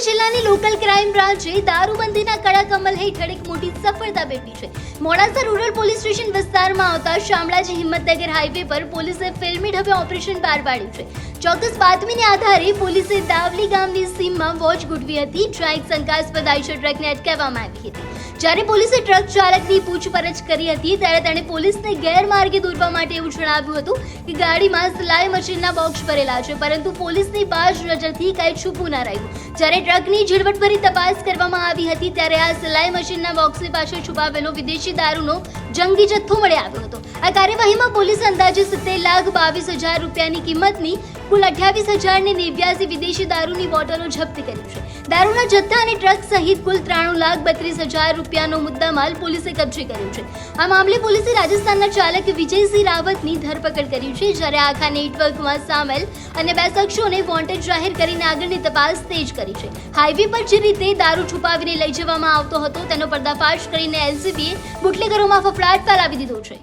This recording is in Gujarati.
અમરેલી જિલ્લાની લોકલ ક્રાઇમ બ્રાન્ચે દારૂબંધીના કડક અમલ હેઠળ એક મોટી સફળતા મેળવી છે। મોડાસા રૂરલ પોલીસ સ્ટેશન વિસ્તારમાં આવતા શામળાજી હિંમતનગર હાઈવે પર પોલીસે ફિલ્મી ઢબે ઓપરેશન પાર પાડ્યું છે। ચોક્કસ બાતમીને આધારે પોલીસે દાવલી ગામની સીમમાં વોચ ગોઠવી હતી, જ્યાં એક શંકાસ્પદ આઈશર ટ્રકને અટકાવવામાં આવી હતી। જ્યારે પોલીસે ટ્રક ચાલકની પૂછપરછ કરી હતી ત્યારે તેણે પોલીસને ગેરમાર્ગે દોરવા માટે એવું જણાવ્યું હતું કે ગાડીમાં સિલાઈ મશીનના બોક્સ ભરેલા છે, પરંતુ પોલીસની બાજ નજરથી કંઈ છુપું ન રહ્યું। જ્યારે ટ્રકની ઝીણવટભરી તપાસ કરવામાં આવી હતી ત્યારે આ સિલાઈ મશીનના બોક્સની પાછળ છુપાવેલો વિદેશી દારૂનો જંગી જથ્થો મળી આવ્યો હતો। આ કાર્યવાહીમાં પોલીસે અંદાજે 70,22,000 રૂપિયાની કિંમતની કુલ 28,089 વિદેશી દારૂની બોટલો જપ્ત કરી છે। દારૂના જથ્થા અને ટ્રક સહિત કુલ 93,32,000 રૂપિયાનો મુદ્દામાલ પોલીસે કબજે કર્યો છે। આ મામલે પોલીસે રાજસ્થાનના ચાલક વિજયસિંહ રાવતની ધરપકડ કરી છે, જ્યારે આખા નેટવર્કમાં સામેલ અને 2 શખ્સોને વોન્ટેડ જાહેર કરીને આગળની તપાસ તેજ કરી છે। હાઈવે પર જે રીતે દારૂ છુપાવીને લઈ જવામાં આવતો હતો તેનો પર્દાફાશ કરીને એલસીબીએ બુટલેગરોમાં ફફડાટ ફેલાવી દીધો છે।